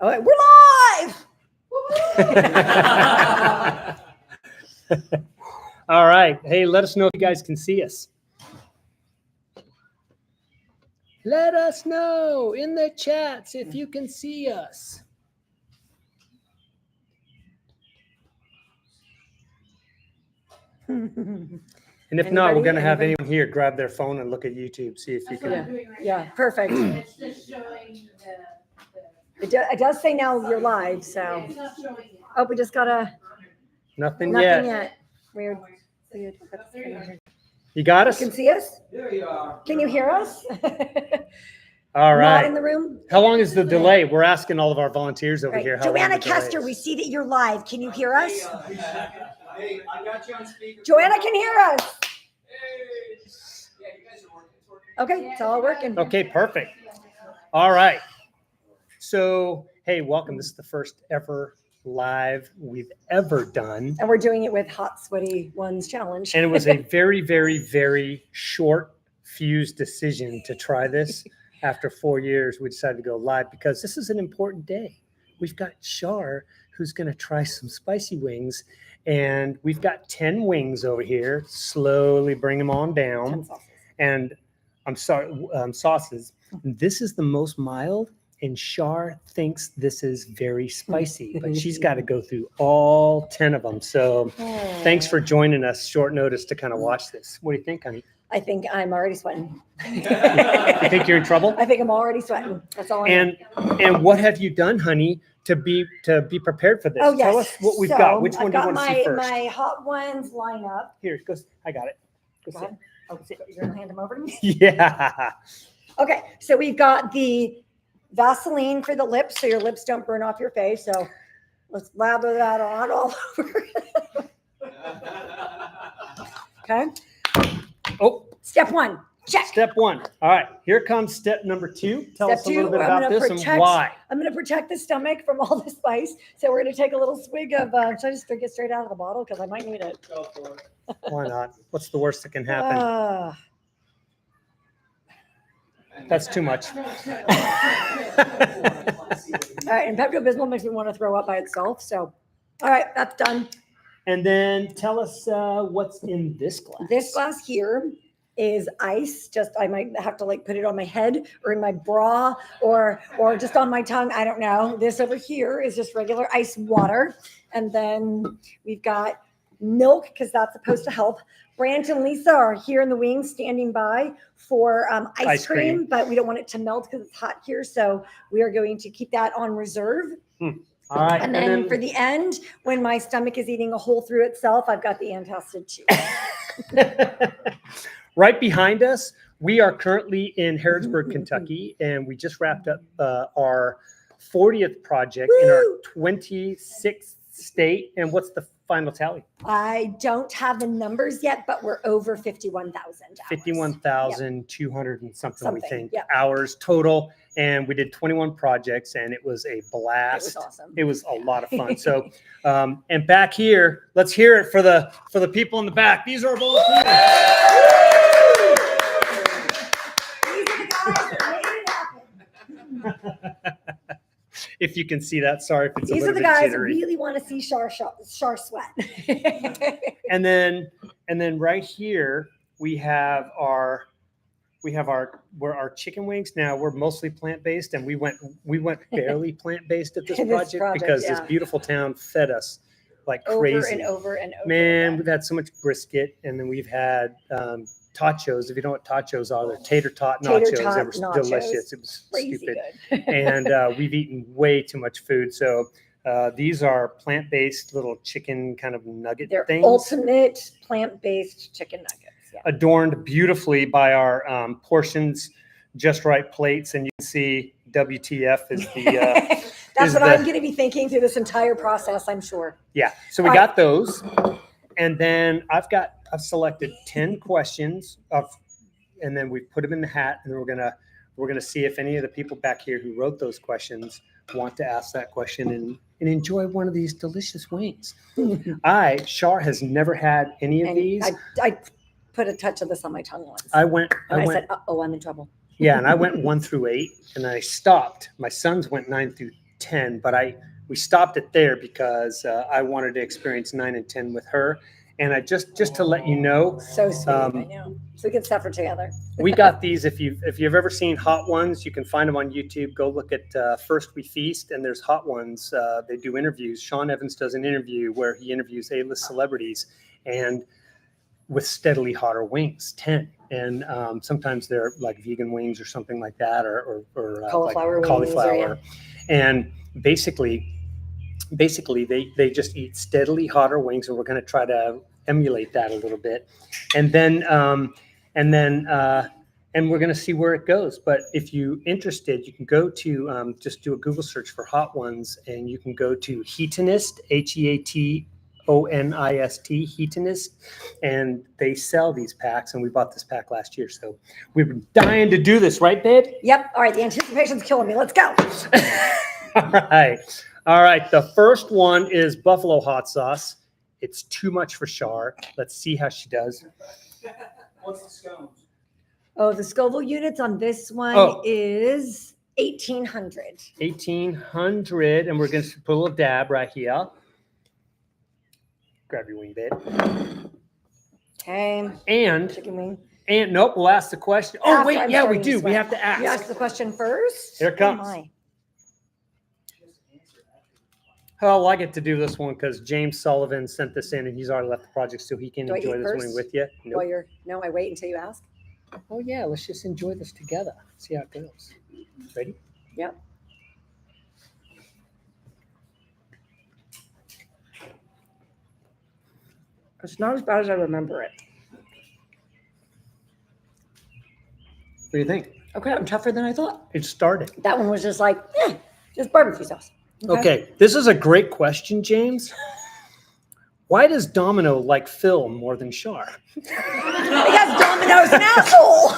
Oh, we're live. All right. Hey, let us know if you guys can see us. Let us know in the chats if you can see us. And if not, we're going to have anyone here grab their phone and look at YouTube, see if you can. Yeah, perfect. It's just showing It does say now you're live, so. it's not showing it. Oh, we just got Nothing nothing yet. yet. Weird. You got You us? can see us? There you are. Can you hear us? All Not in right. the room? How long is the delay? We're asking all of our volunteers over Right. here. How long Joanna the delay Kester, is. we see that you're live. Can you hear us? Hey, I got you on speaker. Joanna can hear us. Hey. Yeah, you guys are working. It's working. Okay, it's all working. Okay, perfect. All right. So, hey, welcome. This is the first ever live we've ever done. And we're doing it with Hot Sweaty Ones Challenge. And it was a very, very, very short fused decision to try this. After 4 years, we decided to go live because this is an important day. We've got Shar, who's going to try some spicy wings. And we've got 10 wings over here. Slowly bring them on down. And I'm sorry, sauces. This is the most mild. And Shar thinks this is very spicy, but she's got to go through all 10 of them. So thanks for joining us short notice to kind of watch this. What do you think, honey? I think I'm already sweating. You think you're in trouble? I think I'm already sweating. That's all I know. And what have you done, honey, to be prepared for this? Oh, yes. Tell us what we've So, got. Which one I've do you got want to see first? my hot ones line up. Here, it goes. I got it. Go Go sit. ahead. Oh, you're going to hand them over to me? Yeah. Okay, so we've got the Vaseline for the lips so your lips don't burn off your face. So let's lather that on all over. Okay. Oh, Step one, check. step one. All right, here comes step number 2. Tell Step us a little two, bit I'm about gonna this and protect- why. I'm going to protect the stomach from all the spice. So we're going to take a little swig of, should I just drink it straight out of the bottle? Because I might need it. Go for it. Why not? What's the worst that can happen? Ah. That's too much. All right, and Pepto-Bismol makes me want to throw up by itself. So, all right, that's done. And then tell us what's in this glass. This glass here is ice. Just I might have to like put it on my head or in my bra or just on my tongue. I don't know. This over here is just regular ice water. And then we've got milk because that's supposed to help. Brant and Lisa are here in the wings standing by for ice cream, but we don't want it to melt because it's hot here. So we are going to keep that on reserve. All right. And then for the end, when my stomach is eating a hole through itself, I've got the antacid too. Right behind us, we are currently in Harrodsburg, Kentucky, and we just wrapped up our 40th project in our 26th state. And what's the final tally? I don't have the numbers yet, but we're over 51,000. 51,200 and something, we Something, think, yep. hours total. And we did 21 projects, and it was a blast. It was awesome. It was a lot of fun. So, and back here, let's hear it for the people in the back. These are our volunteers. These are the guys that made it happen. If you can see that, sorry if it's These a are little the bit guys that jittery. really want to see Shar sweat. And then right here we have our chicken wings. Now we're mostly plant-based, and we went barely plant-based at this In this project project, because this yeah. beautiful town fed us like crazy. Over and over and over. Man, we've had so much brisket, and then we've had tachos. If you know what tachos are, they're tater tot nachos. Tater tot They were nachos. delicious. It was Crazy stupid. good. And we've eaten way too much food. So these are plant-based little chicken kind of nugget They're things. ultimate plant-based chicken nuggets. Yeah. Adorned beautifully by our portions just right plates. And you can see WTF is the... That's is what the- I'm going to be thinking through this entire process, I'm sure. Yeah. So we All got those. And then I've selected 10 questions and then we put them in the hat, and then we're gonna see if any of the people back here who wrote those questions want to ask that question and enjoy one of these delicious wings. Shar has never had any of And these. I put a touch of this on my tongue once. I went, said, "Uh-oh, I'm in trouble." yeah, and I went 1 through 8, and I stopped. My sons went 9 through 10, 10, but we stopped it there because I wanted to experience 9 and 10 with her. And I just to let you know, So sweet, I know. So we can suffer together. we got these. If you've ever seen Hot Ones, you can find them on YouTube. Go look at First We Feast, and there's Hot Ones. They do interviews. Sean Evans does an interview where he interviews A-list celebrities, and with steadily hotter wings, 10. And sometimes they're like vegan wings or something like that, or Cauliflower like wings, cauliflower. And basically they just eat steadily hotter wings, and we're going to try to emulate that a little bit. And then we're going to see where it goes. But if you're interested, you can go to just do a Google search for Hot Ones, and you can go to Heatonist, Heatonist, Heatonist, and they sell these packs, and we bought this pack last year. So we've been dying to do this, right, babe? Yep. All right. The anticipation's killing me. Let's go. All right. The first one is buffalo hot sauce. It's too much for Shar. Let's see how she does. What's the scones? Oh, the Scoville units on this one is 1,800. 1,800, and we're going to put a little dab right here. Grab your wing, babe. Okay. And Chicken wing. nope, we'll ask the question. Oh, After wait, I'm yeah, we starting to do. We sweat. have to ask. You ask the question first. Here it comes. Oh, my. Oh, I get to do this one because James Sullivan sent this in, and he's already left the project, so he can Do I enjoy eat this first? one with you. Nope. No, I wait until you ask. Oh, yeah, let's just enjoy this together. See how it goes. Ready? Yep. It's not as bad as I remember it. What do you think? Okay, I'm tougher than I thought. It started. That one was just like, just barbecue sauce. Okay, this is a great question, James. Why does Domino like Phil more than Shar? Because Domino's an asshole.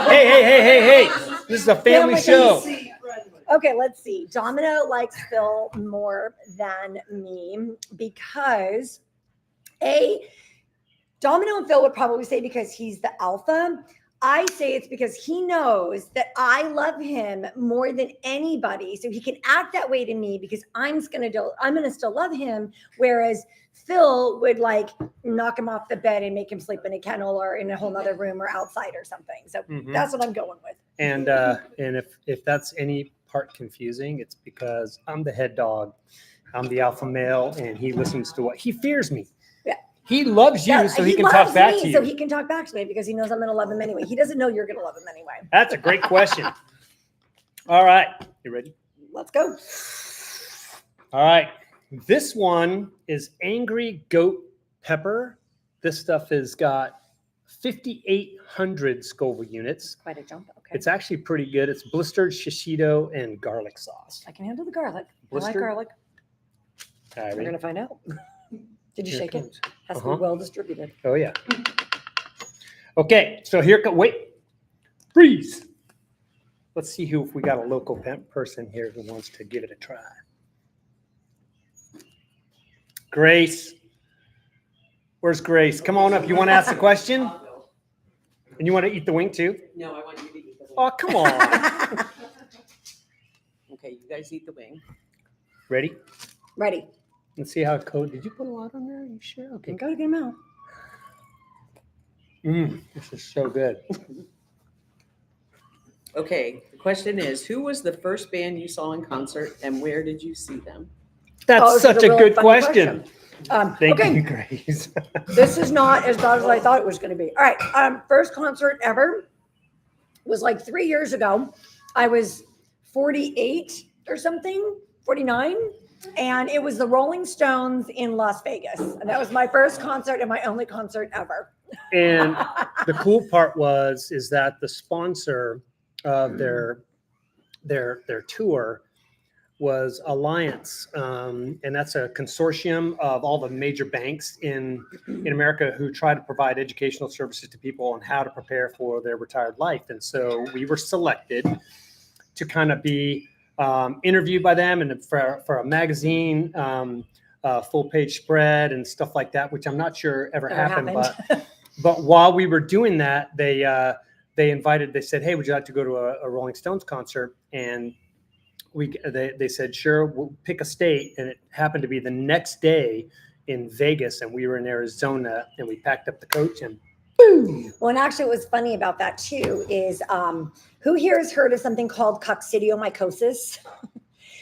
Hey. This is a family show. Okay, let's see. Domino likes Phil more than me because Domino and Phil would probably say because he's the alpha. I say it's because he knows that I love him more than anybody. So he can act that way to me because I'm gonna still love him. Whereas Phil would like knock him off the bed and make him sleep in a kennel or in a whole other room or outside or something. So that's what I'm going with. And if that's any part confusing, it's because I'm the head dog. I'm the alpha male, and he listens to what he fears me. Yeah. He loves you, Yeah, so he can talk back to you. So he can talk back to me because he knows I'm going to love him anyway. He doesn't know you're going to love him anyway. That's a great question. All right. You ready? Let's go. All right. This one is Angry Goat Pepper. This stuff has got 5,800 Scoville units. Quite a jump. Okay. It's actually pretty good. It's blistered shishito and garlic sauce. I can handle the garlic. I like Blistered? garlic. All right, We're going to find out. Did you here shake it? comes. Has to be well distributed. Oh, yeah. Okay, so here comes, wait, freeze. Let's see if we got a local person here who wants to give it a try. Grace. Where's Grace? Come on up. You want to ask the question? And you want to eat the wing too? No, I want you to eat the wing. Oh, come on. Okay, you guys eat the wing. Ready? Ready. Let's see how it goes. Did you put a lot on there? Are you sure? Okay. Go to get him out. This is so good. Okay, the question is, who was the first band you saw in concert and where did you see them? That's Oh, this is such a really good funny question. Thank Okay. you, Grace. This is not as bad as I thought it was going to be. All right. First concert ever was like 3 years ago. I was 48 or something, 49. And it was the Rolling Stones in Las Vegas. And that was my first concert and my only concert ever. And the cool part is that the sponsor of their tour was Alliance, and that's a consortium of all the major banks in America who try to provide educational services to people on how to prepare for their retired life. And so we were selected to kind of be interviewed by them and for a magazine, full page spread and stuff like that, which I'm not sure ever happened. But while we were doing that, they said, hey, would you like to go to a Rolling Stones concert? And they said, sure, we'll pick a state. And it happened to be the next day in Vegas, and we were in Arizona, and we packed up the coach and boom. Well, and actually, what was funny about that too is who here has heard of something called coccidioidomycosis?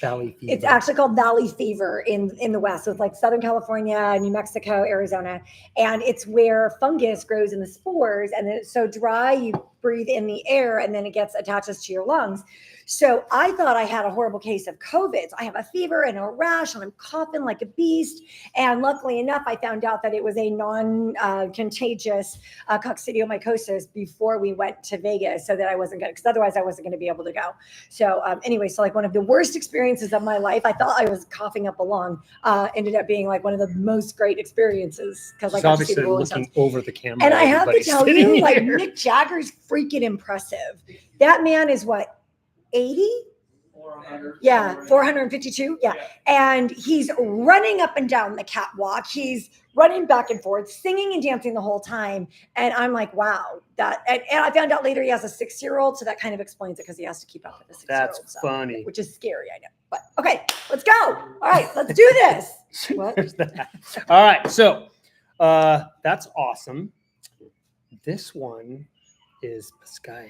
Valley fever. It's actually called valley fever in the West. So it's like Southern California, New Mexico, Arizona. And it's where fungus grows in the spores. And then it's so dry, you breathe in the air and then it attaches to your lungs. So I thought I had a horrible case of COVID. So I have a fever and a rash and I'm coughing like a beast. And luckily enough, I found out that it was a non-contagious coccidioidomycosis before we went to Vegas, so that I wasn't going to, because otherwise I wasn't going to be able to go. So anyway, so like one of the worst experiences of my life, I thought I was coughing up a lung, ended up being like one of the most great experiences because I She's got to see the obviously Rolling looking Stones. over the camera. And I have to Everybody's tell you, sitting like here. Mick Jagger's freaking impressive. That man is what, 80? 400. Yeah, 452. Yeah. And he's running up and down the catwalk. He's running back and forth, singing and dancing the whole time. And I'm like, wow, that. And I found out later he has a 6-year-old. So that kind of explains it because he has to keep up with the 6-year-old. That's so, funny. which is scary, I know. But okay, let's go. All right, let's do this. What? There's that. All right. So that's awesome. This one is Piscaya.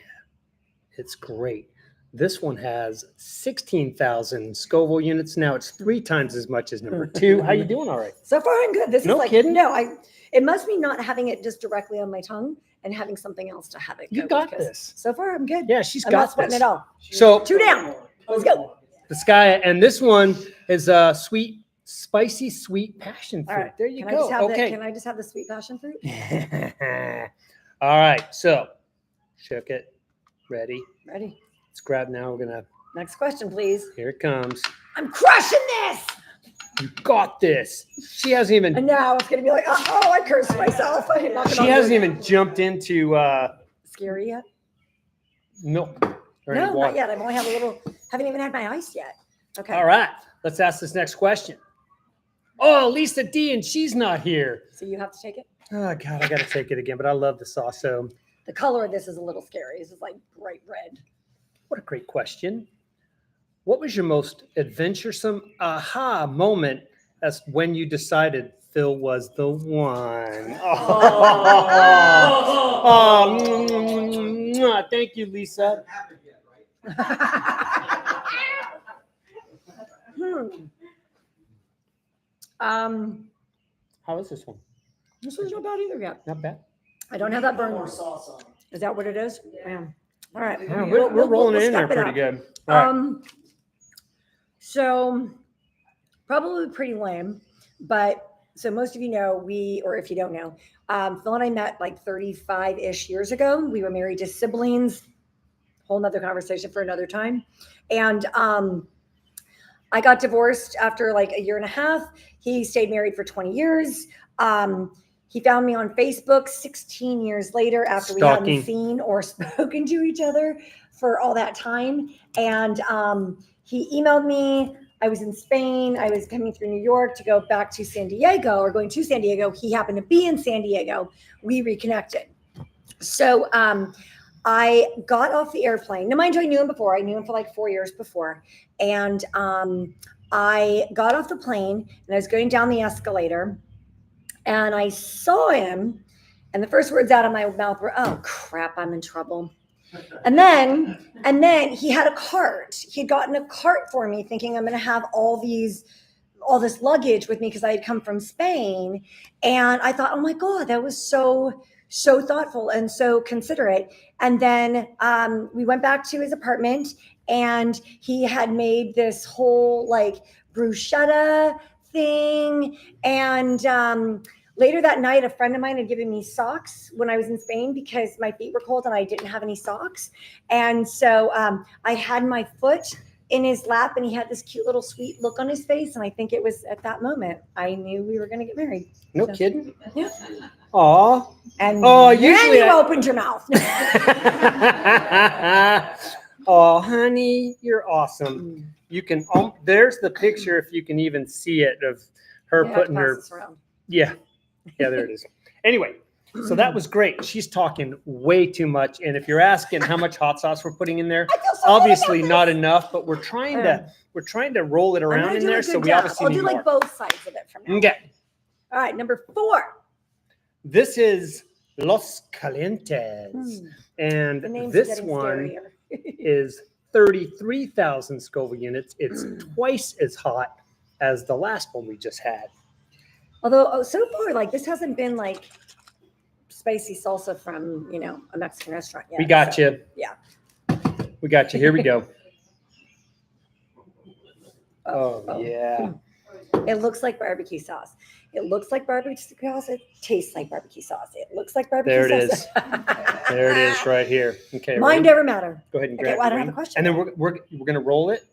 It's great. This one has 16,000 Scoville units. Now it's 3 times as much as number 2. How you doing? All right. So far, I'm good. This No is like, kidding? no, it must be not having it just directly on my tongue and having something else to have it. You go got with, 'cause this. So far, I'm good. Yeah, she's I'm not got sweating this. at all. So 2 down. Let's go. Piscaya, and this one is a spicy sweet passion fruit. All right. There you Can I go. just have Okay. can I just have the sweet passion fruit? All right. So shook it. Ready. Ready. Let's grab now. We're gonna. Next question, please. Here it comes. I'm crushing this. You got this. She hasn't even. And now it's gonna be like, oh, I cursed myself. I'm not She gonna hasn't do it. even jumped into Scary yet? milk or any No, water. not yet. I've only had a little. Haven't even had my ice yet. Okay. All right. Let's ask this next question. Oh, Lisa D, and she's not here. So you have to take it. Oh God, I got to take it again. But I love the sauce. So, The color of this is a little scary. This is like bright red. what a great question. What was your most adventuresome aha moment as when you decided Phil was the one? Oh, thank you, Lisa. Haven't yet, right? How is this one? This one's not bad either yet. Not bad. I don't have that burn. More sauce on it. Is that what it is? Yeah. All right. Yeah, we're rolling it in there step pretty up. good. All right. So probably pretty lame, but so most of you know, or if you don't know, Phil and I met like 35-ish years ago. We were married to siblings, whole nother conversation for another time. And I got divorced after like a year and a half. He stayed married for 20 years. He found me on Facebook 16 years later after we Stalking. hadn't seen or spoken to each other for all that time. And he emailed me. I was in Spain. I was coming through New York to go back to San Diego or going to San Diego. He happened to be in San Diego. We reconnected. So I got off the airplane. Now, mind you, I knew him before. I knew him for like 4 years before. And I got off the plane and I was going down the escalator and I saw him. And the first words out of my mouth were, "Oh crap, I'm in trouble." And then he had a cart. He had gotten a cart for me thinking I'm going to have all this luggage with me because I had come from Spain. And I thought, oh my God, that was so thoughtful and so considerate. And then we went back to his apartment and he had made this whole like bruschetta thing. And later that night, a friend of mine had given me socks when I was in Spain because my feet were cold and I didn't have any socks. And so I had my foot in his lap and he had this cute little sweet look on his face. And I think it was at that moment I knew we were going to get married. No So- kidding. Yeah. Aw. And Oh, then usually you I- opened your mouth. Oh, honey, you're awesome. You can. There's the picture, if you can even see it, of her Yeah, putting pass her. this around. Yeah, there it is. Anyway, So that was great. She's talking way too much. And if you're asking how much hot sauce we're putting in there, I feel so good about obviously this. not enough, but we're trying to roll it I'm around gonna in do there. a So good we job. obviously I'll need do like more. both sides of it from now. Okay. All right, number 4. This is Los Calientes. And The names are this getting one scarier. is 33,000 Scoville units. It's twice as hot as the last one we just had. Although so far, like this hasn't been like spicy salsa from a Mexican restaurant yet. We got so, you. Yeah. We got you. Here we go. Oh, oh. yeah. It looks like barbecue sauce. It looks like barbecue sauce. It tastes like barbecue sauce. It looks like barbecue There it sauce. There it is right here. Okay. Mind ready? ever matter. Go ahead and Okay, grab well, I your don't have a ring. question. And then we're gonna roll it,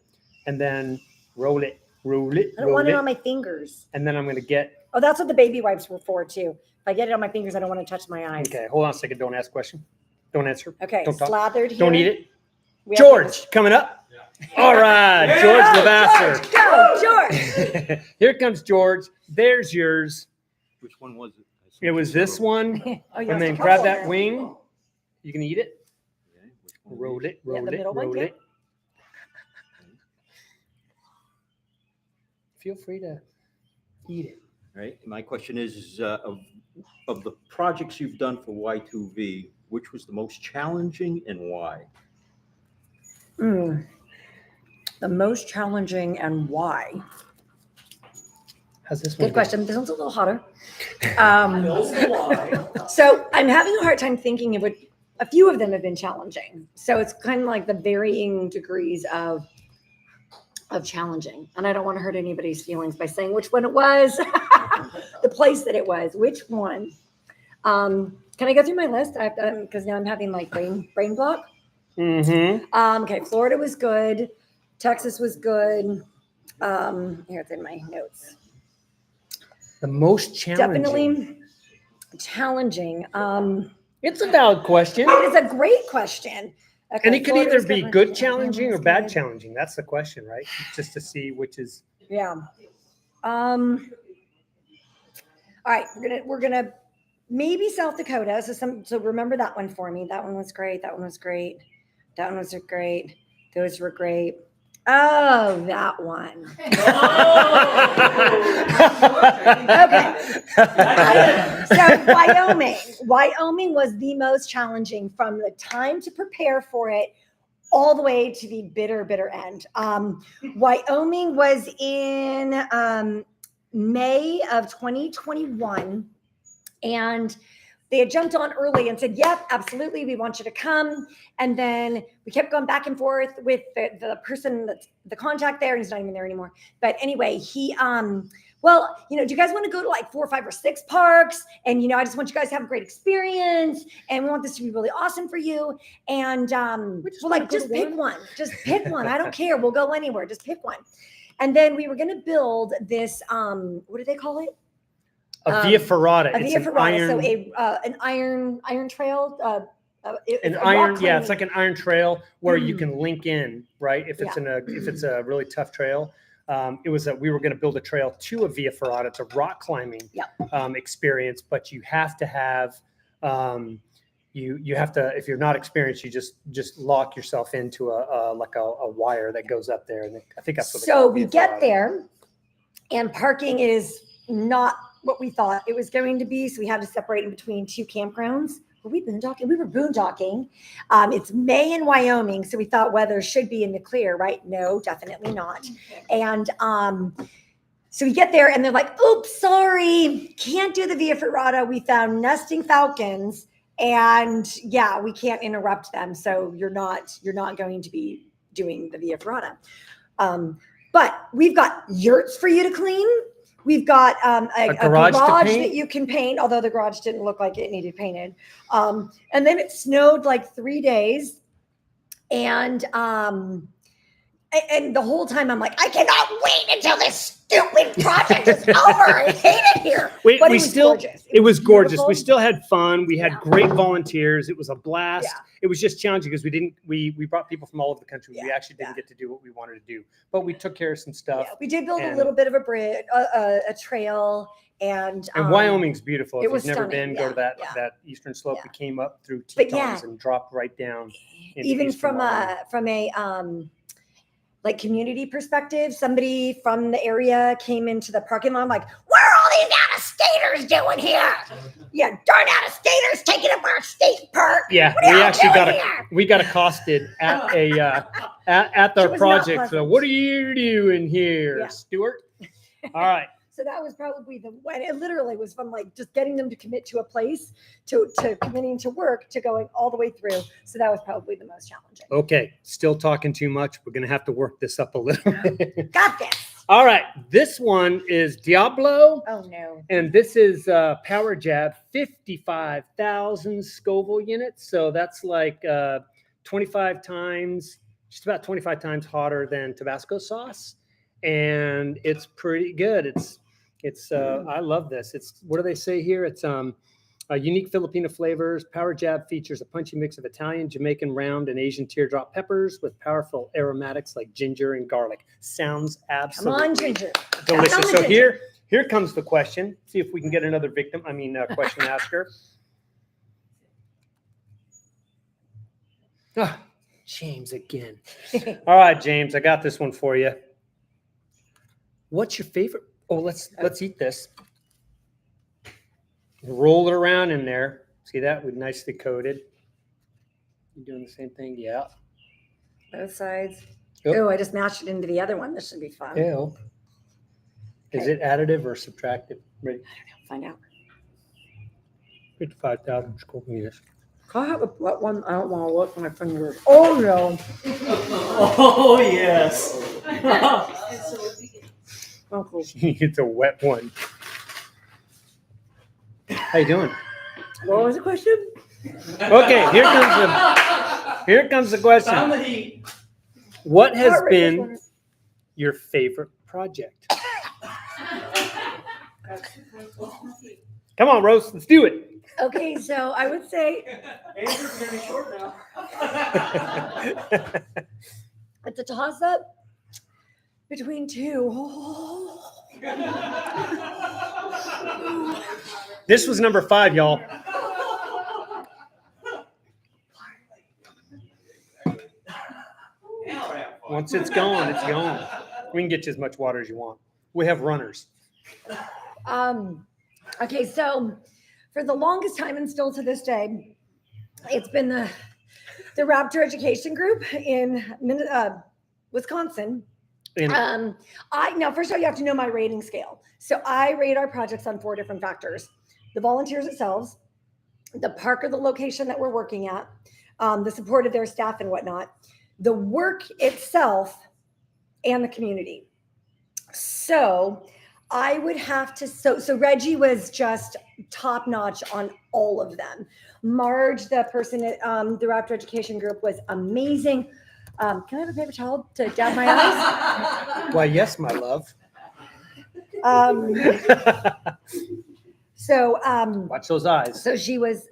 and then roll it, roll it, I don't roll want it it, on my fingers. and then I'm gonna get. Oh, that's what the baby wipes were for too. If I get it on my fingers, I don't want to touch my eyes. Okay, hold on a second. Don't ask a question. Don't answer. Okay, Don't talk. slathered here. Don't eat it. We have George coming up. All right, George Lavasser. Go, George. Here comes George. There's yours. Which one was it? It was this one, Oh, you and have then to grab couple that there. wing. You can eat it. Okay, which one? Roll it, Yeah, roll the it, middle one, roll yeah. it. Feel free to eat it. Right. My question is, of the projects you've done for Y2V, which was the most challenging and why? The most challenging and why? How's this one? Good question. This one's a little hotter. So I'm having a hard time thinking of what a few of them have been challenging. So it's kind of like the varying degrees of challenging. And I don't want to hurt anybody's feelings by saying which one it was, the place that it was, which one. Can I go through my list? Because now I'm having like brain block. Mm-hmm. Okay, Florida was good. Texas was good. Here, it's in my notes. The most challenging. Definitely challenging. It's a valid question. It is a great question. Okay, And it could Florida either was be good. good challenging or Alabama was bad good. challenging. That's the question, right? Just to see which is. Yeah. All right, we're gonna maybe South Dakota. So remember that one for me. That one was great. That one was great. That one was great. Those were great. Oh, that one. Okay. So Wyoming was the most challenging from the time to prepare for it all the way to the bitter end. Wyoming was in May of 2021, and they had jumped on early and said, yep, absolutely, we want you to come. And then we kept going back and forth with the person that's the contact there, and he's not even there anymore. But anyway, he well, do you guys want to go to like 4 or 5 or 6 parks? And I just want you guys to have a great experience, and we want this to be really awesome for you. And we're like, just pick one. Just pick one. I don't care. We'll go anywhere. Just pick one. And then we were going to build this. What do they call it? A via ferrata. A It's via an ferrata. iron. So an iron trail. An iron, yeah, it's like an iron trail where you can link in, right? If it's if it's a really tough trail. We were going to build a trail to a via ferrata. It's a rock climbing experience, but you have to have you have to, if you're not experienced, you just lock yourself into a wire that goes up there, and I think that's what. So we get there, and parking is not what we thought it was going to be. So we had to separate in between 2 campgrounds. Were we boondocking? We were boondocking. It's May in Wyoming, so we thought weather should be in the clear, right? No, definitely not. And so we get there, and they're like, "Oops, sorry, can't do the via ferrata. We found nesting falcons, and yeah, we can't interrupt them. So you're not going to be doing the via ferrata. But we've got yurts for you to clean. We've got a garage that you can paint, although the garage didn't look like it needed painted. And then it snowed like 3 days. And And the whole time I'm like, I cannot wait until this stupid project is over. I hate it here. We But it was still, gorgeous. it was gorgeous. beautiful. We still had fun. We had Yeah. great volunteers. It was a blast. Yeah. It was just challenging because we brought people from all over the country. We Yeah, actually didn't get to do what we wanted to do, but we took care of some stuff. Yeah, we did build a and- little bit of a bridge, a trail, and Wyoming's beautiful. it If you've was never stunning. been, go to that Yeah, that eastern slope. Yeah. We came up through But Tetons yeah. and dropped right down. into even eastern Wyoming. from a like community perspective, somebody from the area came into the parking lot. I'm like, what are all these out-of-staters doing here? Yeah, darn out-of-staters taking up our state park. Yeah, What are we y'all actually doing got here? we got accosted at a at It their was not project. So pleasant. what are you doing here, Yeah. Stuart? All right. So that was probably when it literally was from like just getting them to commit to a place to committing to work to going all the way through. So that was probably the most challenging. Okay, still talking too much. We're gonna have to work this up a little bit. Got this. All right, this one is Diablo, Oh no. and this is Power Jab, 55,000 Scoville units. So that's like 25 times, just about 25 times hotter than Tabasco sauce, and it's pretty good. It's I love this. It's, what do they say here? It's unique Filipino flavors. Power Jab features a punchy mix of Italian, Jamaican round, and Asian teardrop peppers with powerful aromatics like ginger and garlic. Sounds Come absolutely on, Ginger. delicious. Come on, So Ginger. here comes the question. See if we can get another question asker. Ah, James again. All right, James, I got this one for you. What's your favorite? Oh, let's eat this. Roll it around in there. See that? We nicely coated. You doing the same thing? Yeah. Both sides. Yep. Oh, I just mashed it into the other one. This should be fun. Ew. Is it additive or subtractive? Ready? Find out. 55,000 Scoville units. Can I have a wet one? I don't want to look at my fingers. Oh no. Oh, yes. Okay. It's a wet one. How you doing? What was the question? Okay, here comes the question. Found the heat. What has Not right this been one. your favorite project? Come on, Rose, let's do it. Okay, so I would say Andrew's gonna be short now. it's a toss up between two. This was number 5, y'all. Once it's gone, it's gone. We can get you as much water as you want. We have runners. Okay, so for the longest time and still to this day, it's been the Raptor Education Group in Wisconsin. And Now first of all, you have to know my rating scale. So I rate our projects on 4 different factors: the volunteers themselves, the park or the location that we're working at, the support of their staff and whatnot, the work itself, and the community. So I would have to, so Reggie was just top notch on all of them. Marge, the person at the Raptor Education Group, was amazing. Can I have a paper towel to dab my eyes? why, yes, my love. Watch those eyes. So she was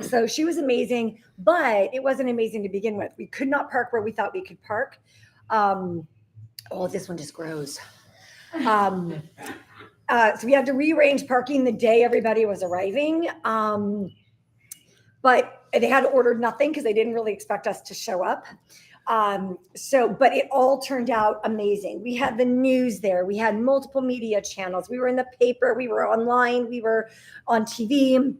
amazing, but it wasn't amazing to begin with. We could not park where we thought we could park. Oh, this one just grows. So we had to rearrange parking the day everybody was arriving. But they had ordered nothing because they didn't really expect us to show up. But it all turned out amazing. We had the news there. We had multiple media channels. We were in the paper. We were online. We were on TV.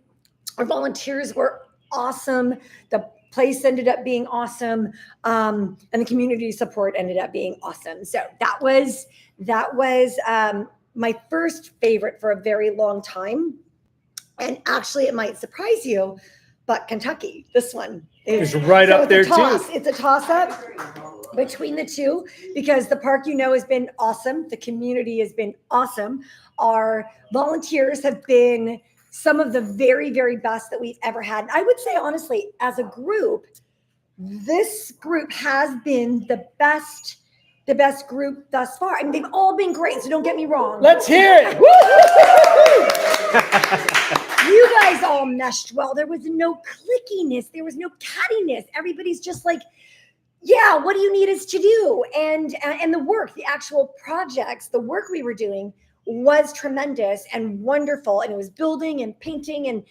Our volunteers were awesome. The place ended up being awesome. And the community support ended up being awesome. So that was my first favorite for a very long time. And actually, it might surprise you, but Kentucky, this one It's right up there, too. It's a toss up between the two because the park, has been awesome. The community has been awesome. Our volunteers have been some of the very, very best that we've ever had. I would say, honestly, as a group, this group has been the best the best group thus far. I mean, they've all been great, so don't get me wrong. Let's hear it. You guys all meshed well. There was no clickiness. There was no cattiness. Everybody's just like, yeah, what do you need us to do? And the work, the actual projects, the work we were doing was tremendous and wonderful. And it was building and painting and,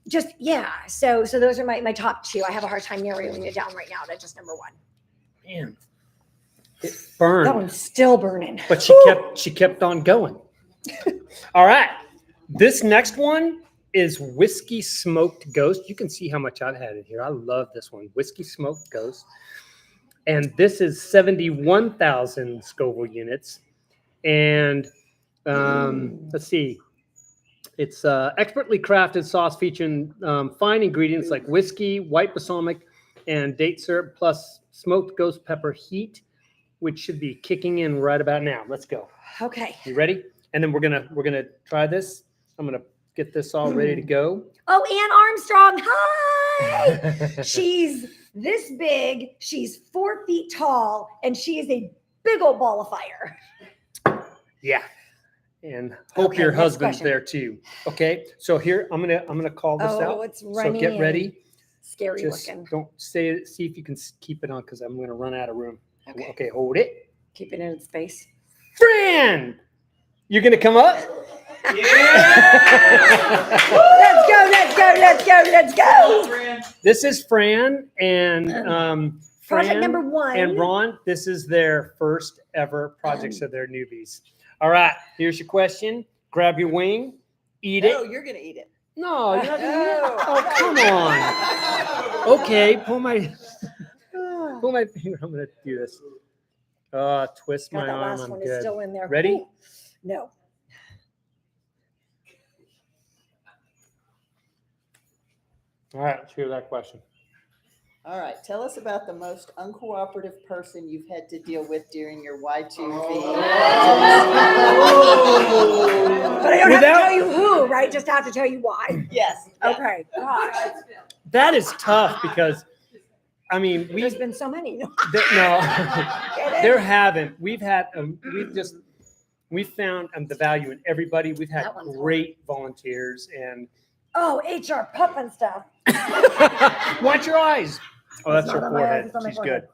just, yeah. So those are my top two. I have a hard time narrowing it down right now to just number one. Man, it burned. That one's still burning. But she kept on going. All right. This next one is Whiskey Smoked Ghost. You can see how much I've had in here. I love this one. Whiskey Smoked Ghost. And this is 71,000 Scoville units. And let's see. It's expertly crafted sauce featuring fine ingredients like whiskey, white balsamic, and date syrup, plus smoked ghost pepper heat, which should be kicking in right about now. Let's go. Okay. You ready? And then we're gonna try this. I'm gonna get this all ready to go. Oh, Ann Armstrong. Hi. She's this big. She's 4 feet tall, and she is a big old ball of fire. Yeah. And hope Okay, your next husband's question. there too. Okay. So here I'm gonna call this out. Oh, it's running. So get ready. Scary Just looking. don't see if you can keep it on because I'm gonna run out of room. Okay. Okay, hold it. Keep it in its space. Fran, you're gonna come up. Let's go, let's go, let's go, let's go. This is Fran and Project Fran number one. and Ron. This is their first ever project, so they're newbies. All right, here's your question. Grab your wing, eat No, it. you're gonna eat it. No, you're not gonna eat it. No. Oh, come on. Okay, pull my finger. I'm gonna do this. Twist God, my that arm. last I'm one is good. still in there. Ready? Ooh. No. All right, let's hear that question. All right, tell us about the most uncooperative person you've had to deal with during your Y2V. But I don't have to Without- tell you who, right? Just have to tell you why. Yes. Okay. Gosh. That is tough because, I mean, There's been so many. no, there haven't. We've found the value in everybody. We've had That one's great volunteers and Oh, HR pup and stuff. watch your eyes. Oh, that's It's her not on my eyes, forehead. it's on my She's forehead. good.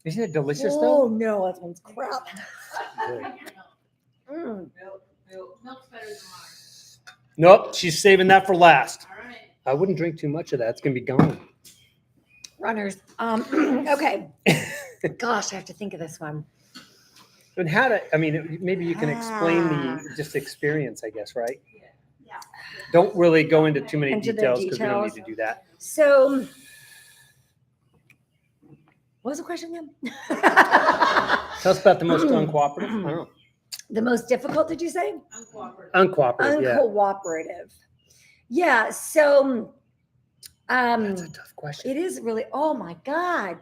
Isn't it delicious Oh though? no, that one's crap. Good. Mm. Milk's better than ours. Nope, she's saving that for last. All right. I wouldn't drink too much of that. It's gonna be gone. Runners. Okay. Gosh, I have to think of this one. And maybe you can explain the just experience, I guess, right? Yeah. Don't really go into too many Into the details because we don't need details. to do that. So, what was the question again? Tell us about the most uncooperative. I don't know. The most difficult, did you say? Uncooperative. Uncooperative, yeah. Uncooperative. Yeah. So, That's a tough question. it is really. Oh my God.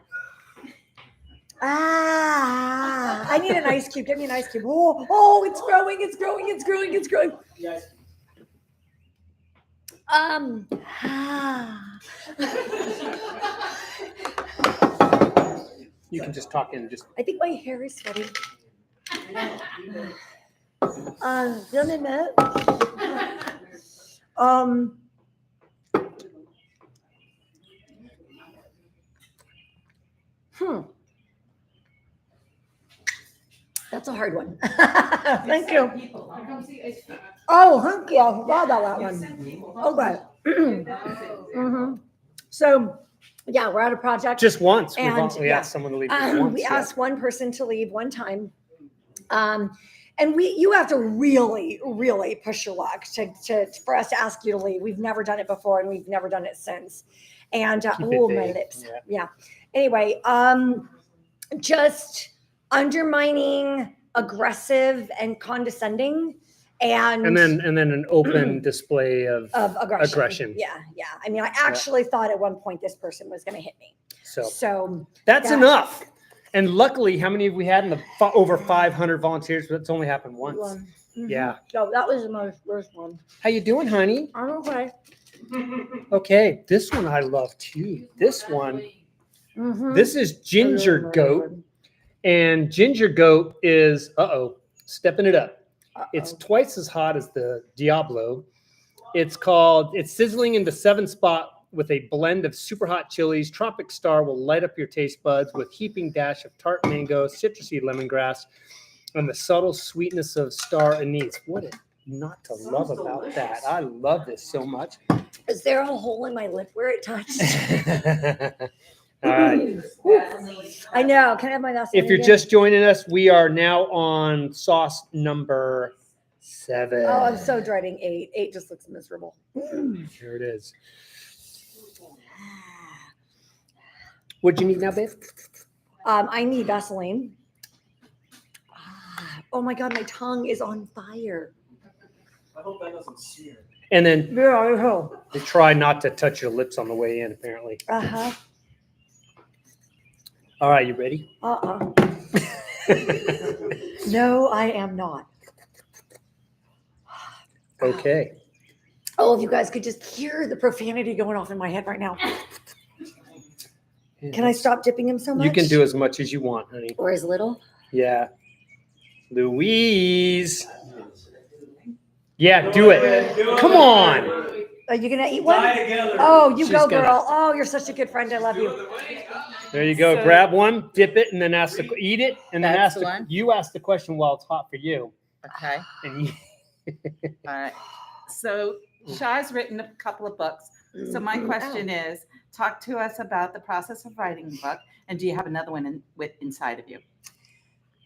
I need an ice cube. Give me an ice cube. Oh, it's growing. It's growing. It's growing. It's growing. You can just talk in just I think my hair is sweaty. Done in that. That's a hard one. Thank you. Come see ice cream. Oh, thank you. I forgot about that You one. send people. Okay. Oh. hmm So, yeah, we're at a project. just once. And, We yeah. asked someone to leave just once. We yeah. asked one person to leave one time. And you have to really, really push your luck for us to ask you to leave. We've never done it before and we've never done it since. And, Keep it oh, my vague. lips. Yeah. Yeah. Anyway, just undermining, aggressive and condescending and then an open display of aggression. aggression. Yeah. I mean, I actually thought at one point this person was going to hit me. So that's that- enough. And luckily, how many have we had in the over 500 volunteers? But it's only happened once. Mhm. Yeah. So that was the most worst one. How you doing, honey? I'm okay. Okay, this one I love too. This one, Mhm. this is Ginger Goat, And ginger goat is, stepping it up. It's Uh-oh. twice as hot as the Diablo. It's sizzling into 7-spot with a blend of super hot chilies. Tropic Star will light up your taste buds with heaping dash of tart mango, citrusy lemongrass, and the subtle sweetness of star anise. What is not to love about that? I love this so much. Is there a hole in my lip where it touched? All right. I know. Can I have my Vaseline? If you're again? just joining us, we are now on sauce number 7. Oh, I'm so dreading 8. 8 just looks miserable. Here it is. What'd you need now, babe? I need Vaseline. Oh my God, my tongue is on fire. I hope that doesn't sear. And then Yeah, I hope. they try not to touch your lips on the way in, apparently. Uh-huh. All right, you ready? No, I am not. Okay. Oh, if you guys could just hear the profanity going off in my head right now. Can I stop dipping him so much? You can do as much as you want, honey. Or as little? Yeah. Louise. Yeah, do it. Come on. Are you going to eat one? Die together. Oh, you She's go, gonna- girl. Oh, you're such a good friend. I love you. There you go. So- Grab one, dip it, and then eat it, and then That's ask the one? you ask the question while it's hot for you. Okay. And you, All right. So Shai's written a couple of books. So my question is, talk to us about the process of writing the book, and do you have another one inside of you?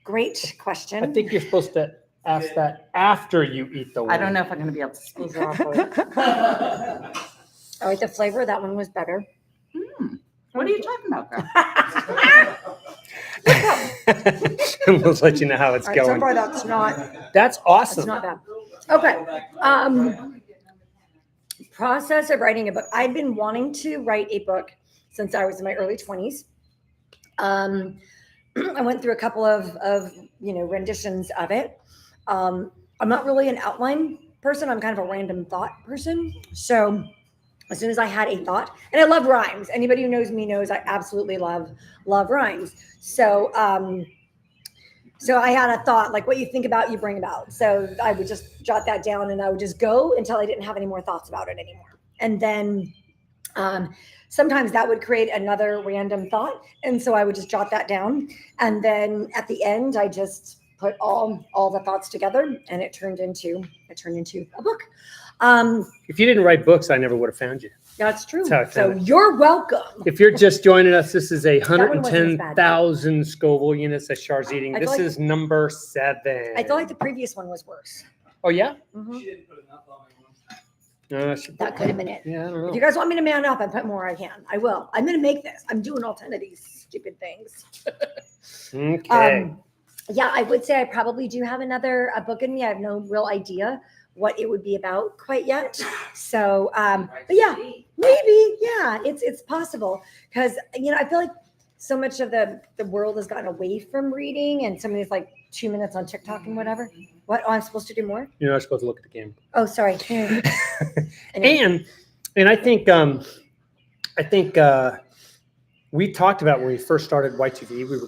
Great question. I think you're supposed to ask that after you eat the one. I don't know if I'm going to be able to speak. Exactly. All right, the flavor of that one was better. What are you talking about, girl? We'll let you know how it's All right, so going. far that's not That's awesome. not bad. Okay. Process of writing a book. I've been wanting to write a book since I was in my early 20s. I went through a couple of renditions of it. I'm not really an outline person. I'm kind of a random thought person. So as soon as I had a thought, and I love rhymes. Anybody who knows me knows I absolutely love rhymes. So so I had a thought, like what you think about, you bring about. So I would just jot that down and I would just go until I didn't have any more thoughts about it anymore. And then sometimes that would create another random thought. And so I would just jot that down. And then at the end, I just put all the thoughts together and it turned into a book. If you didn't write books, I never would have found you. That's true. That's how I So found it. you're welcome. If you're just joining us, this is a one wasn't as bad. 110,000 Scoville units that Char's eating. I This feel like- is number 7. I feel like the previous one was worse. Oh, yeah? Mhm. She didn't put enough on my one. That could have been it. Yeah, I don't If know. you guys want me to man up and put more, I can. I will. I'm going to make this. I'm doing all 10 of these stupid things. Okay. Yeah, I would say I probably do have a book in me. I have no real idea what it would be about quite yet. So, but yeah, maybe, yeah, it's possible because I feel like so much of the world has gotten away from reading, and some of these like 2 minutes on TikTok and whatever. What? Oh, I'm supposed to do more? You're not supposed to look at the camera. Oh, sorry. Anyway. And I think we talked about when we first started Y2V, we were just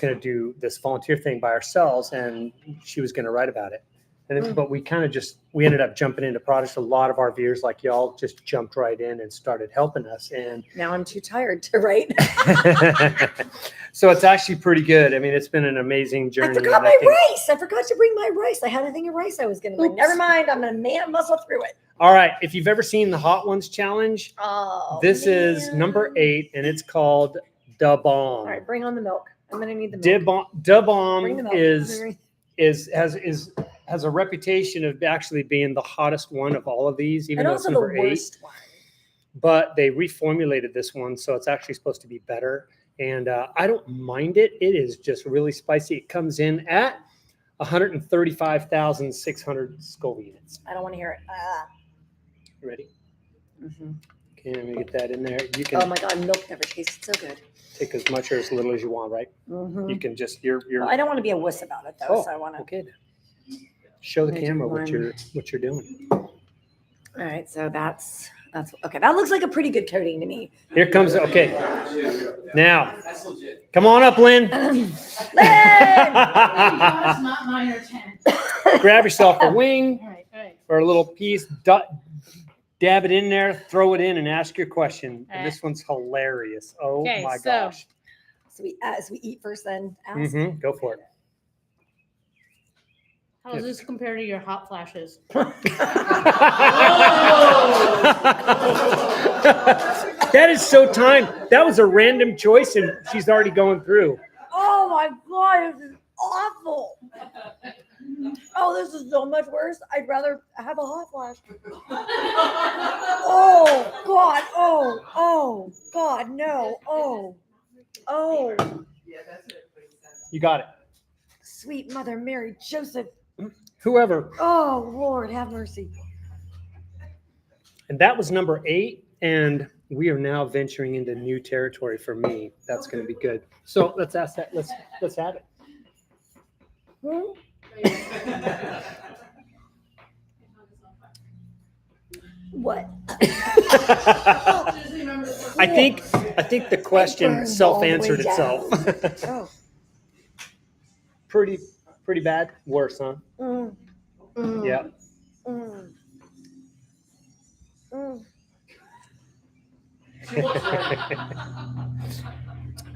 going to do this volunteer thing by ourselves, and she was going to write about it. And then, but we ended up jumping into projects. A lot of our viewers, like y'all, just jumped right in and started helping us. And Now I'm too tired to write. so it's actually pretty good. I mean, it's been an amazing journey. I forgot and my think- rice. I forgot to bring my rice. I had a thing of rice I was going to bring. Oops. Never mind. I'm going to muscle through it. All right. If you've ever seen the Hot Ones Challenge, Oh, this is man. number 8, and it's called Da Bomb. All right, bring on the milk. I'm going to need the milk. Da Bring the Bomb milk. has a reputation of actually being the hottest one of all of these, even And though it's also the number 8. worst one. But they reformulated this one, so it's actually supposed to be better. And I don't mind it. It is just really spicy. It comes in at 135,600 Scoville units. I don't want to hear it. Ready? Mhm. Okay, let me get that in there. You Oh can my God, milk never tasted so good. take as much or as little as you want, right? Mhm. You can just you're Well, I don't want to be a wuss about it though, Oh, so I want to. okay. Then. Show the Let me do camera what one. you're doing. All right, so that's That's okay. That looks like a pretty good coating to me. Here comes, okay. Now, That's legit. come on up, Lynn. Lynn! It's not 9 or 10. Grab yourself a wing All right. or a little piece, dab it in there, throw it in, and ask your question. And this one's hilarious. Oh Okay, my so- gosh. So we eat first, then ask. Go for it. How does this compare to your hot flashes? That is so timed. That was a random choice, and she's already going through. Oh my God, this is awful. Oh, this is so much worse. I'd rather have a hot flash. Oh God. Oh God, no. Oh. You got it. Sweet Mother Mary, Joseph. Whoever. Oh Lord, have mercy. And that was number 8. And we are now venturing into new territory for me. That's going to be good. So let's ask that. Let's have it. Hmm? What? I think the question burned self-answered all the way itself. Oh. Pretty bad. Worse, huh? Mm. Mm. Yeah. Mm. Mm.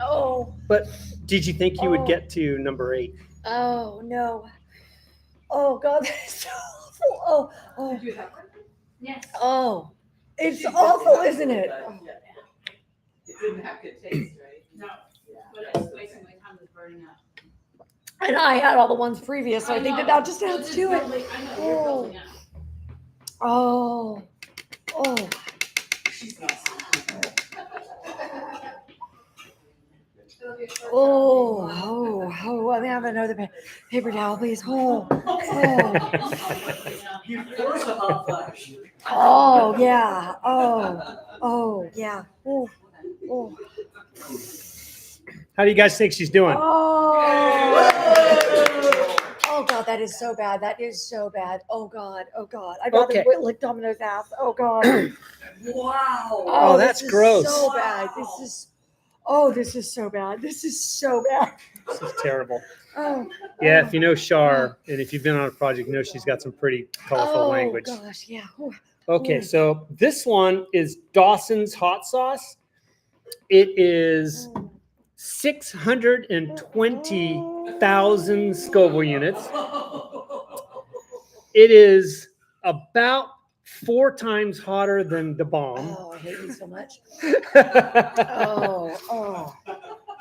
Oh. But did you think you would get to number 8? Oh no. Oh God, that is so awful. Oh. Yes. Oh. It's awful, isn't it? It didn't have good taste, right? No. But it's wasting my time with burning up. And I had all the ones previous, so I think that just adds to it. Oh. Oh. Oh. Oh, let me have another paper towel, please. You force a hot flash. Oh, yeah. Oh, yeah. Oh. How do you guys think she's doing? Oh God, that is so bad. That is so bad. Oh God. I'd rather Okay. lick Domino's ass. Oh God. Wow. Oh, that's this is gross. So bad. This is so bad. This is so bad. This is terrible. Oh. Yeah, if you know Shar, and if you've been on a project, you know she's got some pretty colorful language. Oh gosh, yeah. Ooh. Okay, so this one is Dawson's hot sauce. It is 620,000 Scoville units. It is about 4 times hotter than the bomb. Oh, I hate you so much. Oh. Oh.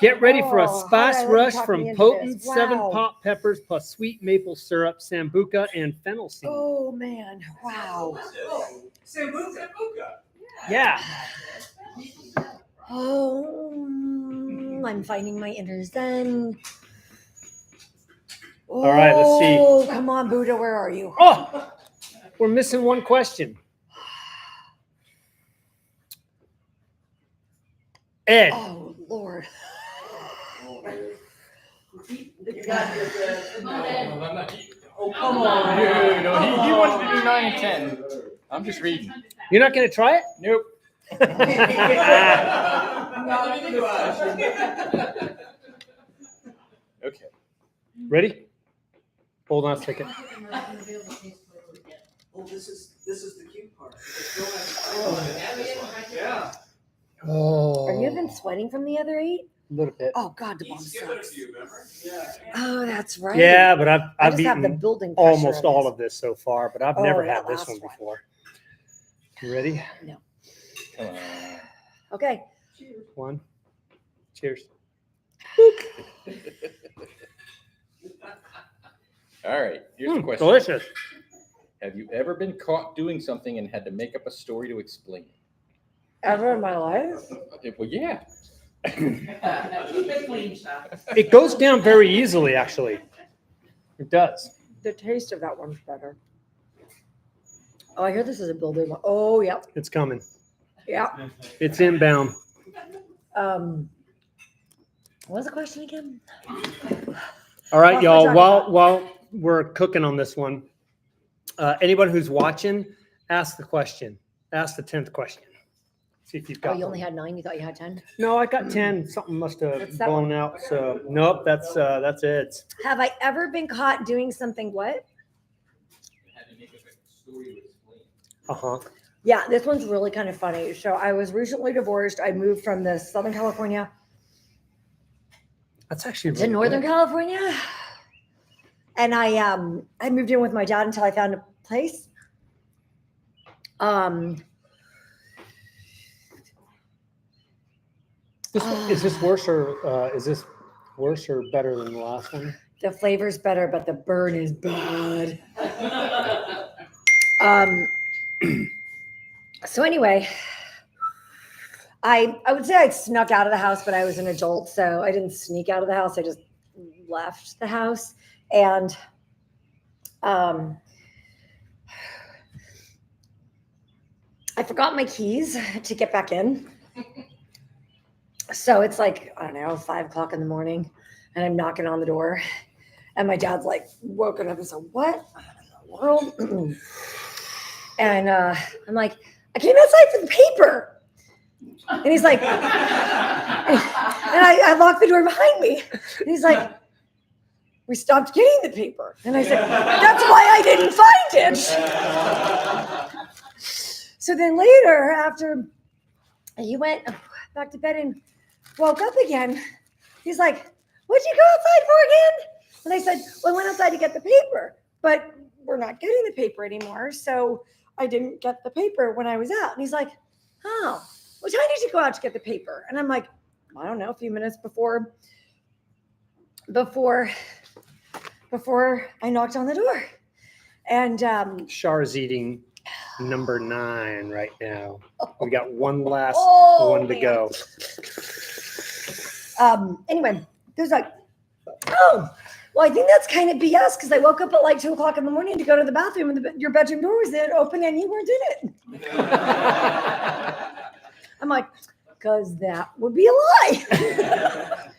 Get ready for a Oh, spice how did I let you rush talk from me into potent this? 7 Wow. pop peppers plus sweet maple syrup, sambuca, and fennel seed. Oh man. Wow. Sambuca. Yeah. Oh, I'm finding my inner zen. All right, let's see. Oh, come on, Buddha, where are you? Oh, we're missing one question. Ed. Oh, Lord. Oh, come on. No, he wanted to do 9 and 10. I'm just reading. You're not going to try it? Nope. Okay. Ready? Hold on a second. Oh, this is the cute part. Yeah. Oh. Are you even sweating from the other 8? A little bit. Oh, God, the bomb He's given it sucks. to you, remember? Yeah. Oh, that's right. Yeah, but I I've just have the eaten building pressure almost all this. of this so far, but I've Oh, never that had this last one one. before. You ready? Come on. Okay. 1. Cheers. All right. Here's the question. Delicious. Have you ever been caught doing something and had to make up a story to explain it? Ever in my life? Well, yeah. Keep it clean, Chuck. It goes down very easily, actually. It does. The taste of that one's better. Oh, I hear this is a building one. Oh, yep. It's coming. Yeah. It's inbound. What was the question again? All right, What y'all. we're talking While we're cooking on this one, anyone who's watching, ask the question. ask the 10th question. See if you've Oh, got you only one. had 9. You thought you had 10. No, I got 10. Something must have What's that blown out. So nope, that's it. Have I ever been caught doing something what? Had to make up a story to explain. Uh-huh. Yeah, this one's really kind of funny. So I was recently divorced. I moved from the Southern California That's actually to really Northern good. California. And I moved in with my dad until I found a place. Is this worse or better than the last one? The flavor's better, but the burn is bad. So anyway, I would say I snuck out of the house, but I was an adult, so I didn't sneak out of the house. I just left the house, and I forgot my keys to get back in. So it's like, I don't know, 5 o'clock in the morning, and I'm knocking on the door, and my dad's like woken up and said, "What in the world?" And I'm like, "I came outside for the paper." And he's like, and I locked the door behind me. And he's like, "We stopped getting the paper." And I said, "That's why I didn't find it." So then later, after he went back to bed and woke up again, he's like, "What'd you go outside for again?" And I said, "Well, I went outside to get the paper, but we're not getting the paper anymore. So I didn't get the paper when I was out." And he's like, "Oh, what time did you go out to get the paper?" And I'm like, "I don't know, a few minutes before I knocked on the door." And Char's eating number 9 right now. We got one last one to man. go. Anyway, there's like, "Oh, well, I think that's kind of BS because I woke up at like 2 o'clock in the morning to go to the bathroom and your bedroom door was open and you weren't in it." I'm like, "Because that would be a lie."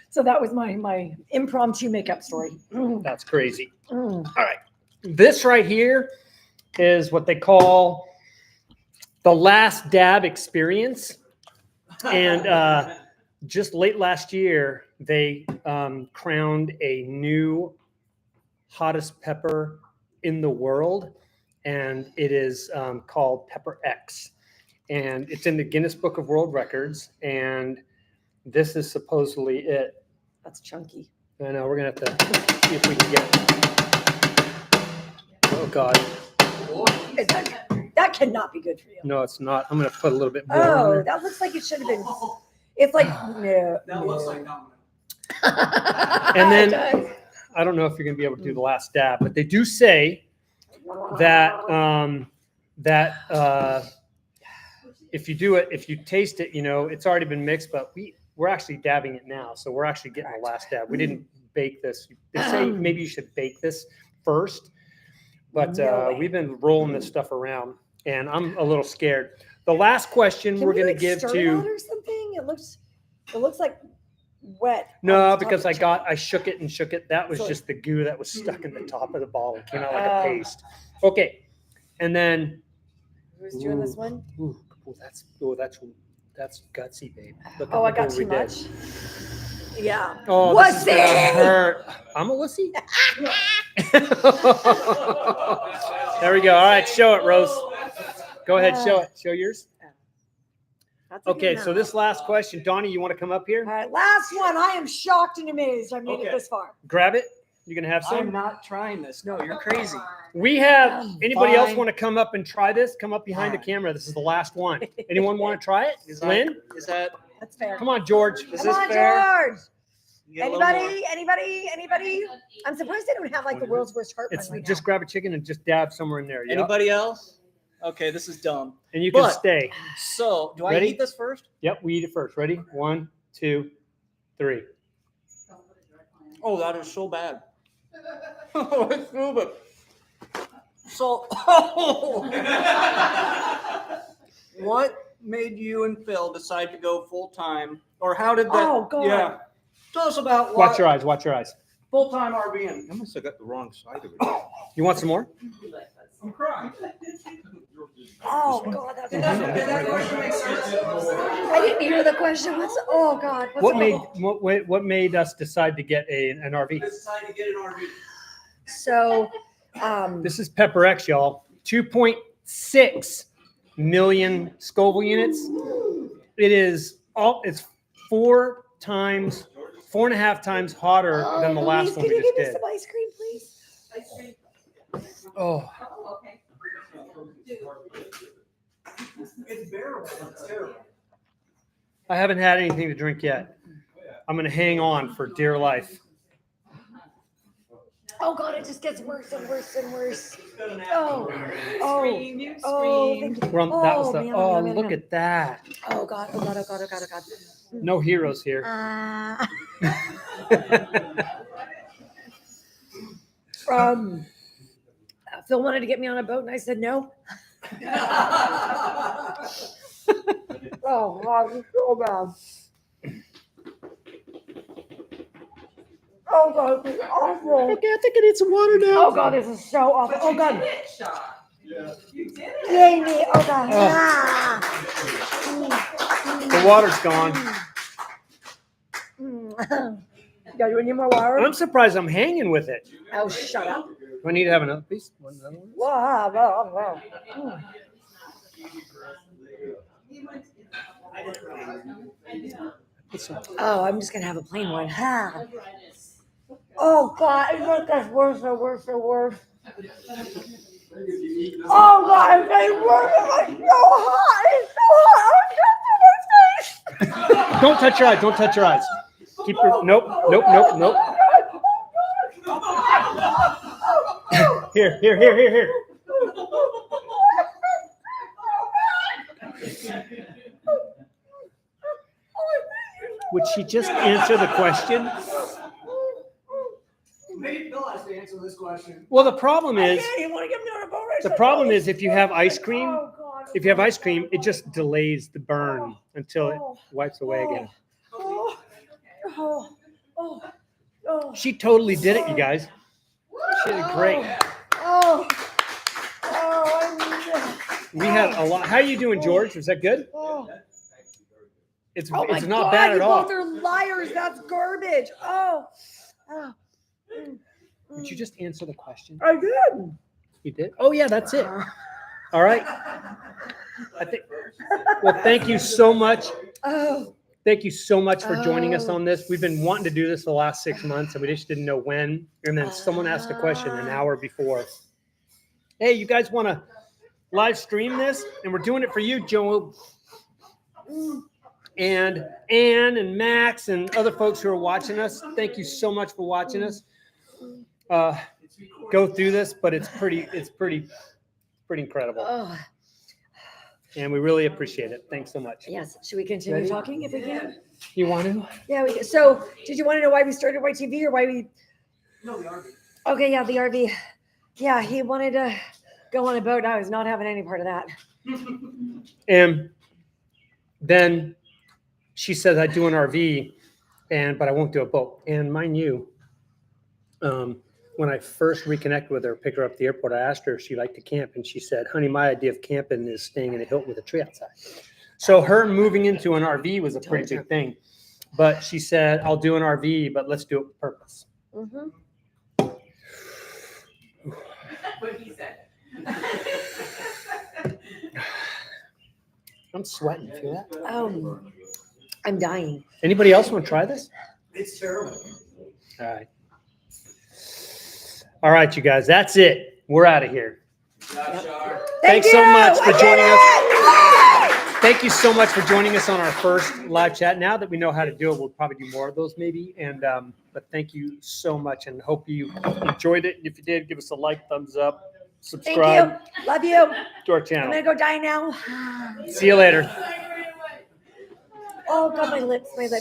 So that was my impromptu makeup story. That's crazy. Mm. All right. This right here is what they call the last dab experience. And just late last year, they crowned a new hottest pepper in the world. And it is called Pepper X. And it's in the Guinness Book of World Records. And this is supposedly it. That's chunky. I know, we're going to have to see if we can get it. Oh, God. That cannot be good for you. No, it's not. I'm going to put a little bit more on Oh, there. that looks like it should have been. It's like, no. That looks like domino. And then- It does. I don't know if you're going to be able to do the last dab, but they do say that if you do it, if you taste it, it's already been mixed, but we're actually dabbing it now. So we're actually getting the last dab. We didn't bake this. They say maybe you should bake this first, but No way. we've been rolling this stuff around and I'm a little scared. The last question Can we're we, going to like, give stir it to, out or something? It looks like wet. no, on top because of I shook it and shook it. That was So- just the goo that was stuck in the top of the bottle. It came out like a Oh. paste. Okay. And then, Who's doing this one? ooh, that's gutsy, babe. Look Oh, I look got what too we did. much. Yeah. Oh, this is gonna hurt. I'm a wussy. There we go. All right, show it, Rose. Go ahead, show it. Show yours. That's a good Okay, so amount. this last question, Donnie, you want to come up All here? right, last one. I am shocked and amazed I made it Okay. this far. Grab it. You gonna have I'm some? not trying this. No, you're crazy. We have. Anybody else Fine. want to come up and try this? Come up behind the Fine. camera. This is the last one. Anyone want to try it? Lynn, Is that? That's fair. come on, George. Is Come this on, fair? George. You get a little more. Anybody? I'm surprised they don't have like the world's worst heartburn It's right just now. grab a chicken and just dab somewhere in there. Yep. Anybody else? Okay, this is dumb. And you can But- stay. So, do I Ready? eat this first? Yep, we eat it first. Ready? 1, 2, 3. Oh, that is so bad. Oh, it's so bad. So, what made you and Phil decide to go full time, or how did that? Oh, God. Yeah, tell us about Watch your eyes. Watch your eyes. full time RVing. I must have got the wrong side of it. You want some more? Oh God, that's I didn't hear the question. Oh God, What made us decide to get an RV? So, This is Pepper X, y'all. 2.6 million Scoville units. It's 4.5 times hotter than the last one we just did. Some ice cream, please? Oh, Okay. It's bearable. It's terrible. I haven't had anything to drink yet. I'm gonna hang on for dear life. Oh God, it just gets worse and worse and worse. Oh, scream, you scream. Thank you. That was the. man, Oh, man, look man. at that. Oh God, oh God, oh God, oh God, oh God. No heroes here. Phil wanted to get me on a boat, and I said no. Oh God, it's so bad. Oh God, this is awful. Okay, I think I need some water now. Oh God, this is so awful. Oh God, You did it. yay me. Oh God. The water's gone. Yeah, you need more water? I'm surprised I'm hanging with it. Oh, shut up. Do I need to have another piece? Another one? Wow. Oh, I'm just gonna have a plain one. Ha. Oh God, it just gets worse and worse and worse. Oh God, it's getting worse. It's so hot. It's so hot. Don't touch your eyes. Don't touch your eyes. Keep your. Nope. Here. Would she just answer the question? Maybe Phil has to answer this question. Well, the problem is, You want to get me on a boat? if you have ice cream, it just delays the burn until it wipes away again. Oh. She totally did it, you guys. She did great. Oh. We had a lot. How are you doing, George? Was that good? It's Oh my it's not God, bad you at all. both are liars. That's garbage. Oh. Did you just answer the question? I did. You did? Oh yeah, that's it. All right. Well, thank you so much. Oh. Thank you so much for joining us on this. We've been wanting to do this the last 6 months, and we just didn't know when. And then someone asked a question an hour before. Hey, you guys want to live stream this? And we're doing it for you, Joe. And Ann and Max and other folks who are watching us. Thank you so much for watching us. Go through this, but it's pretty incredible. Oh. And we really appreciate it. Thanks so much. Yes. Should we continue Ready? talking if we can? You want to? Yeah. So, did you want to know why we started Y2V or why we? No, the RV. Okay. Yeah, the RV. Yeah, he wanted to go on a boat. I was not having any part of that. And then she says, I do an RV, but I won't do a boat. And mind you, when I first reconnected with her, picked her up at the airport, I asked her if she liked to camp. And she said, honey, my idea of camping is staying in a Hilton with a tree outside. So her moving into an RV was a pretty big thing. But she said, I'll do an RV, but let's do it with purpose. Mm-hmm. What he said. I'm sweating. Feel that? I'm dying. Anybody else want to try this? It's terrible. All right, you guys. That's it. We're out of here. Thank Thanks so you. much for I joining did us. it! Thank you so much for joining us on our first live chat. Now that we know how to do it, we'll probably do more of those maybe. And but thank you so much, and hope you enjoyed it. If you did, give us a like, thumbs up, subscribe Thank you. Love you. to our I'm channel. gonna go die now. See you later. Oh God, my lips like.